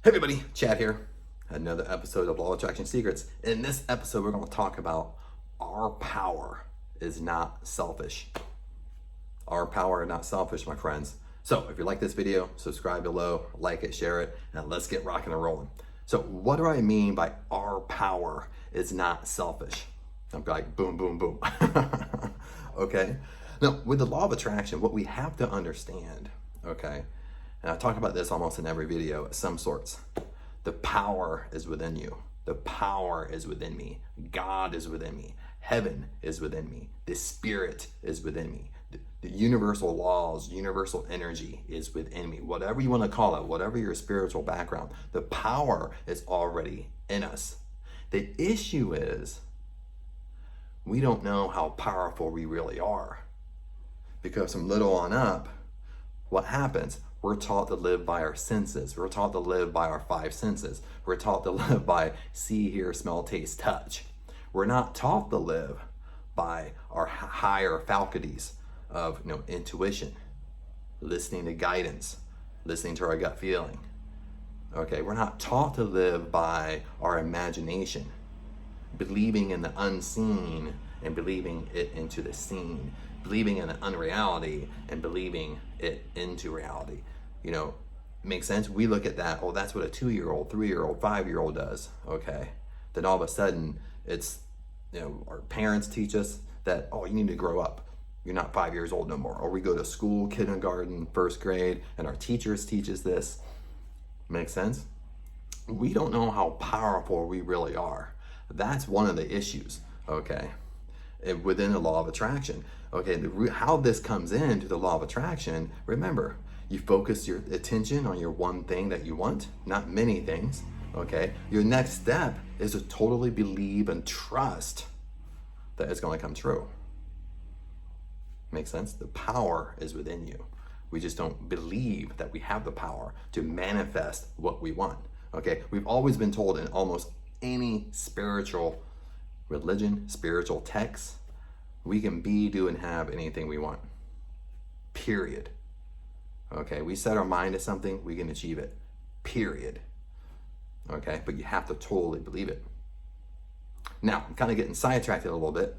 Hey everybody, Chad here. Another episode of Law of Attraction Secrets. In this episode, we're going to talk about our power is not selfish. Our power is not selfish, my friends. So if you like this video, subscribe below, like it, share it, and let's get rocking and rolling. So what do I mean by our power is not selfish? I'm like boom, boom, boom. Okay. Now, with the law of attraction, what we have to understand, okay, and I talk about this almost in every video of some sorts. The power is within you. The power is within me. God is within me. Heaven is within me. The Spirit is within me. The universal laws, universal energy is within me. Whatever you want to call it, whatever your spiritual background, the power is already in us. The issue is we don't know how powerful we really are. Because from little on up, what happens? We're taught to live by our senses. We're taught to live by our five senses. We're taught to live by see, hear, smell, taste, touch. We're not taught to live by our higher faculties of intuition, listening to guidance, listening to our gut feeling. Okay, we're not taught to live by our imagination, believing in the unseen and believing it into the seen, believing in an unreality and believing it into reality. Makes sense? We look at that, oh, that's what a 2-year-old, 3-year-old, 5-year-old does, okay? Then all of a sudden, it's, our parents teach us that, oh, you need to grow up. You're not 5 years old no more. Or we go to school, kindergarten, first grade, and our teachers teach us this. Makes sense? We don't know how powerful we really are. That's one of the issues, okay? Within the law of attraction. Okay, how this comes into the law of attraction, remember, you focus your attention on your one thing that you want, not many things, okay? Your next step is to totally believe and trust that it's going to come true. Make sense? The power is within you. We just don't believe that we have the power to manifest what we want, okay? We've always been told in almost any spiritual religion, spiritual text, we can be, do, and have anything we want. Period. Okay, we set our mind to something, we can achieve it. Period. Okay, but you have to totally believe it. Now, I'm kind of getting sidetracked a little bit,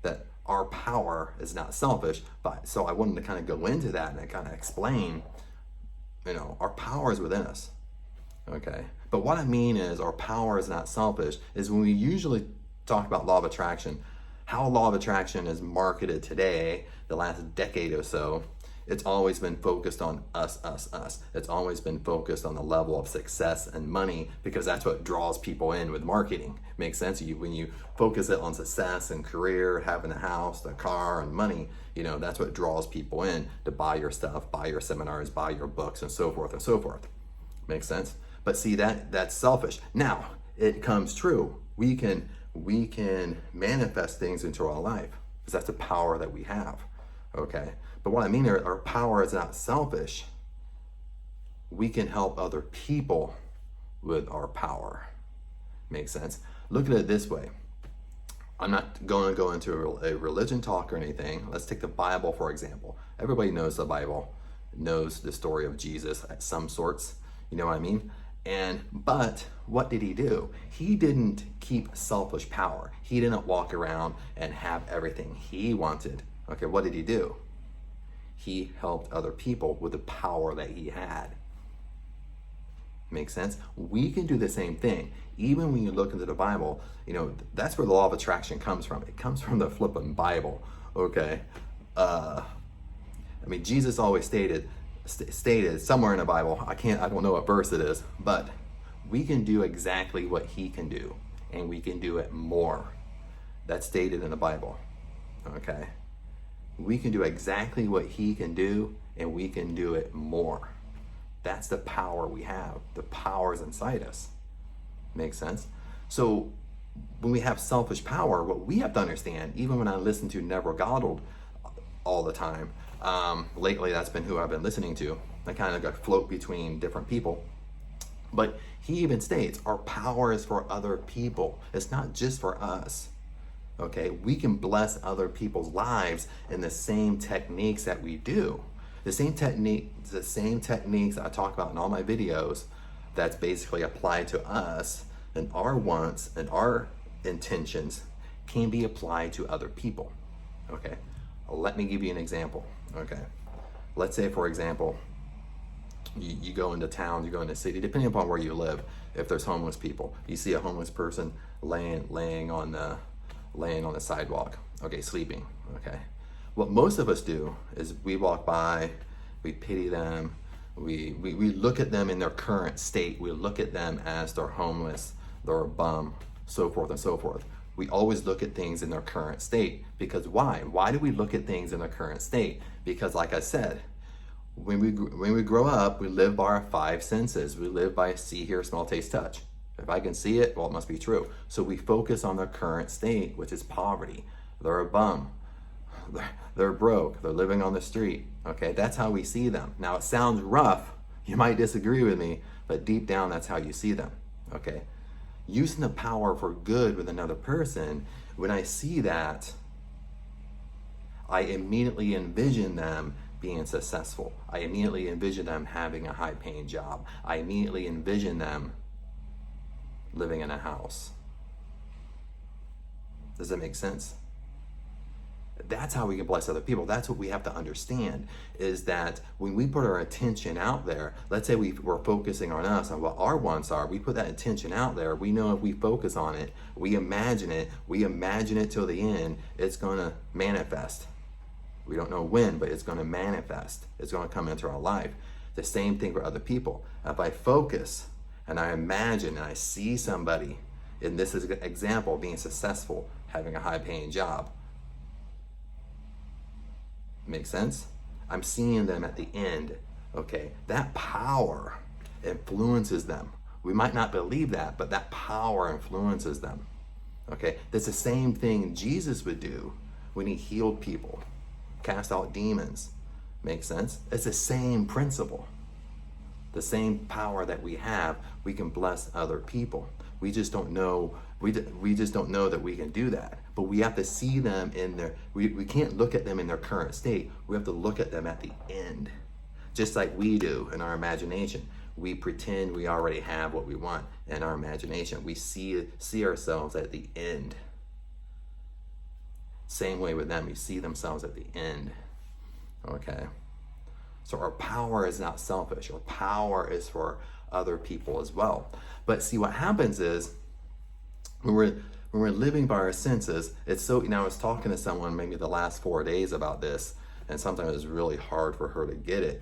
that our power is not selfish, but so I wanted to kind of go into that and kind of explain, our power is within us. Okay, but what I mean is our power is not selfish is when we usually talk about law of attraction, how law of attraction is marketed today, the last decade or so, it's always been focused on us. It's always been focused on the level of success and money because that's what draws people in with marketing. Makes sense? When you focus it on success and career, having a house, a car, and money, that's what draws people in to buy your stuff, buy your seminars, buy your books, and so forth and so forth. Makes sense? But see, that's selfish. Now, it comes true. We can manifest things into our life because that's the power that we have. Okay, but what I mean, our power is not selfish. We can help other people with our power. Makes sense? Look at it this way. I'm not going to go into a religion talk or anything. Let's take the Bible, for example. Everybody knows the Bible, knows the story of Jesus at some sorts. You know what I mean? But what did he do? He didn't keep selfish power. He didn't walk around and have everything he wanted. Okay, what did he do? He helped other people with the power that he had. Makes sense? We can do the same thing. Even when you look into the Bible, that's where the law of attraction comes from. It comes from the flipping Bible, okay? Jesus always stated somewhere in the Bible, I don't know what verse it is, but we can do exactly what he can do, and we can do it more. That's stated in the Bible, okay? We can do exactly what he can do, and we can do it more. That's the power we have. The power is inside us. Makes sense? So when we have selfish power, what we have to understand, even when I listen to Neville Goddard all the time, lately that's been who I've been listening to. I kind of got float between different people. But he even states our power is for other people. It's not just for us. Okay, we can bless other people's lives in the same techniques that we do. The same techniques that I talk about in all my videos that's basically applied to us, and our wants and our intentions can be applied to other people. Okay, let me give you an example. Okay, let's say, for example, you go into town, you go into the city, depending upon where you live. If there's homeless people, you see a homeless person laying on the sidewalk, okay, sleeping. Okay, what most of us do is we walk by, we pity them, we look at them in their current state, we look at them as they're homeless, they're a bum, so forth and so forth. We always look at things in their current state, because why? Why do we look at things in their current state? Because like I said, when we grow up, we live by our five senses. We live by see, hear, smell, taste, touch. If I can see it, well, it must be true. So we focus on their current state, which is poverty. They're a bum. They're broke. They're living on the street. Okay, that's how we see them. Now, it sounds rough. You might disagree with me, but deep down, that's how you see them. Okay, using the power for good with another person, when I see that, I immediately envision them being successful. I immediately envision them having a high-paying job. I immediately envision them living in a house. Does that make sense? That's how we can bless other people. That's what we have to understand, is that when we put our attention out there, let's say we're focusing on us, on what our wants are, we put that intention out there, we know if we focus on it, we imagine it till the end, it's gonna manifest. We don't know when, but it's gonna manifest. It's gonna come into our life. The same thing for other people. If I focus and I imagine and I see somebody, and this is an example, being successful, having a high-paying job. Make sense? I'm seeing them at the end, okay? That power influences them. We might not believe that, but that power influences them, okay? That's the same thing Jesus would do when he healed people, cast out demons. Make sense? It's the same principle. The same power that we have, we can bless other people. We just don't know, we just don't know that we can do that. But we have to see them in their, we can't look at them in their current state. We have to look at them at the end. Just like we do in our imagination. We pretend we already have what we want in our imagination. We see ourselves at the end. Same way with them, you see themselves at the end. Okay? So our power is not selfish. Our power is for other people as well. But see, what happens is when we're living by our senses, it's so, I was talking to someone maybe the last 4 days about this, and sometimes it's really hard for her to get it.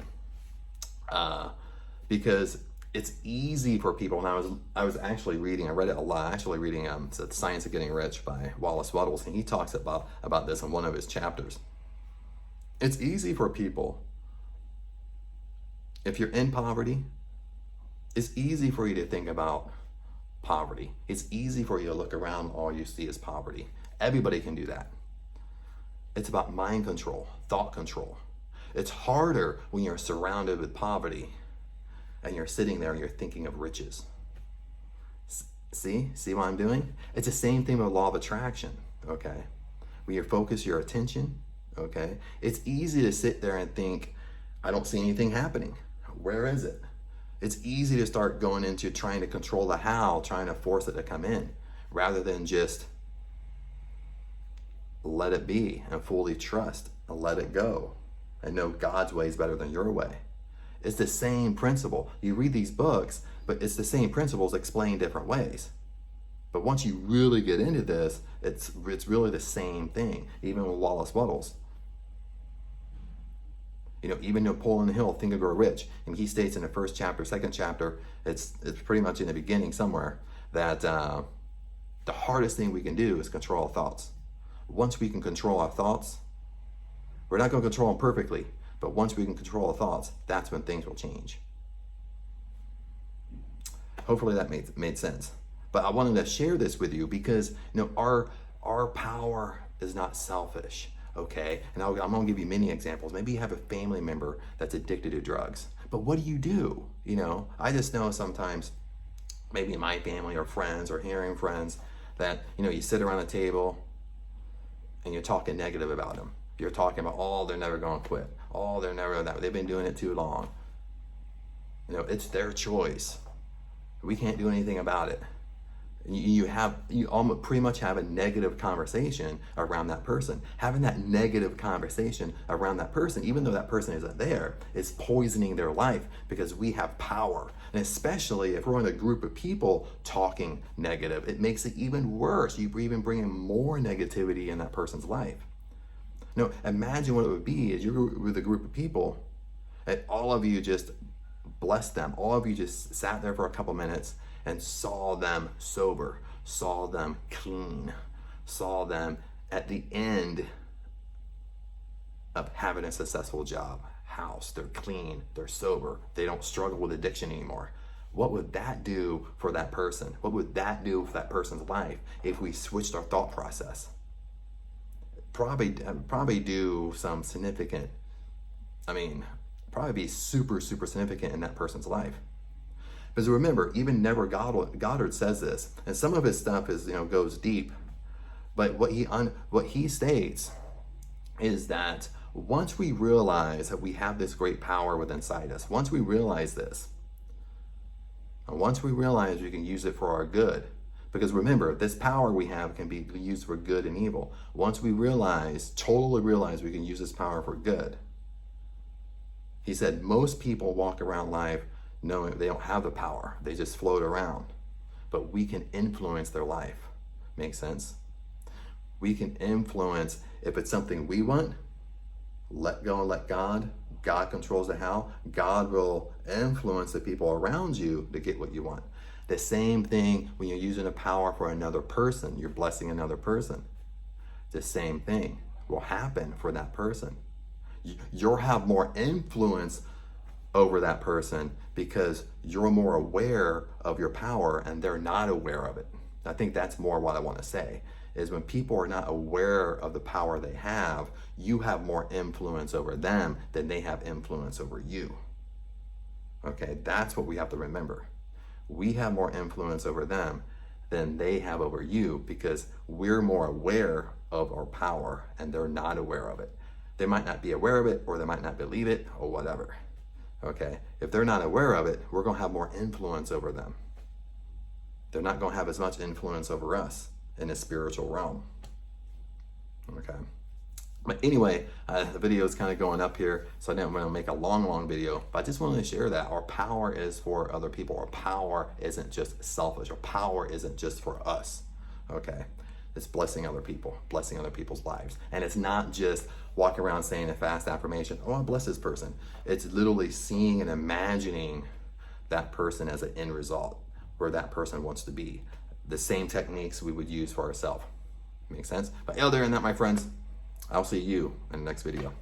Because it's easy for people, and I was actually reading, I read it a lot, it's The Science of Getting Rich by Wallace Wattles, and he talks about this in one of his chapters. It's easy for people, if you're in poverty, it's easy for you to think about poverty. It's easy for you to look around, all you see is poverty. Everybody can do that. It's about mind control, thought control. It's harder when you're surrounded with poverty and you're sitting there and you're thinking of riches. See what I'm doing? It's the same thing with law of attraction, okay? When you focus your attention, okay? It's easy to sit there and think, I don't see anything happening. Where is it? It's easy to start going into trying to control the how, trying to force it to come in, rather than just let it be and fully trust and let it go and know God's way is better than your way. It's the same principle. You read these books, but it's the same principles explained different ways. But once you really get into this, it's really the same thing, even with Wallace Wattles. Even Napoleon Hill, Think and Grow Rich, and he states in the first chapter, second chapter, it's pretty much in the beginning somewhere, that the hardest thing we can do is control our thoughts. Once we can control our thoughts, we're not going to control them perfectly, but once we can control our thoughts, that's when things will change. Hopefully that made sense. But I wanted to share this with you because our power is not selfish. Okay, and I'm gonna give you many examples. Maybe you have a family member that's addicted to drugs, but what do you do? I just know sometimes, maybe in my family or friends or hearing friends, that you sit around a table and you're talking negative about them. You're talking about, they're never gonna quit. They've been doing it too long. It's their choice. We can't do anything about it. You almost pretty much have a negative conversation around that person. Having that negative conversation around that person, even though that person isn't there, is poisoning their life, because we have power. And especially if we're in a group of people talking negative, it makes it even worse. You're even bringing more negativity in that person's life. No, imagine what it would be is you're with a group of people and all of you just blessed them. All of you just sat there for a couple minutes and saw them sober, saw them clean, saw them at the end of having a successful job, house, they're clean, they're sober, they don't struggle with addiction anymore. What would that do for that person? What would that do for that person's life if we switched our thought process? Probably do some significant, probably be super significant in that person's life. Because remember, even Neville Goddard says this, and some of his stuff is, goes deep, but what he states is that once we realize that we have this great power within inside us, once we realize this, and once we realize we can use it for our good, because remember, this power we have can be used for good and evil. Once we totally realize we can use this power for good, he said most people walk around life knowing they don't have the power. They just float around. But we can influence their life. Make sense? We can influence, if it's something we want, let go and let God. God controls the how. God will influence the people around you to get what you want. The same thing when you're using a power for another person, you're blessing another person. The same thing will happen for that person. You'll have more influence over that person because you're more aware of your power and they're not aware of it. I think that's more what I want to say, is when people are not aware of the power they have, you have more influence over them than they have influence over you. Okay, that's what we have to remember. We have more influence over them than they have over you because we're more aware of our power and they're not aware of it. They might not be aware of it, or they might not believe it, or whatever. Okay, if they're not aware of it, we're going to have more influence over them. They're not going to have as much influence over us in the spiritual realm. Okay, but anyway, the video is kind of going up here, so I didn't want to make a long video, but I just wanted to share that our power is for other people. Our power isn't just selfish. Our power isn't just for us. Okay, it's blessing other people, blessing other people's lives. And it's not just walking around saying a fast affirmation, oh, I bless this person. It's literally seeing and imagining that person as an end result, where that person wants to be. The same techniques we would use for ourselves. Make sense? But other than that, my friends, I'll see you in the next video.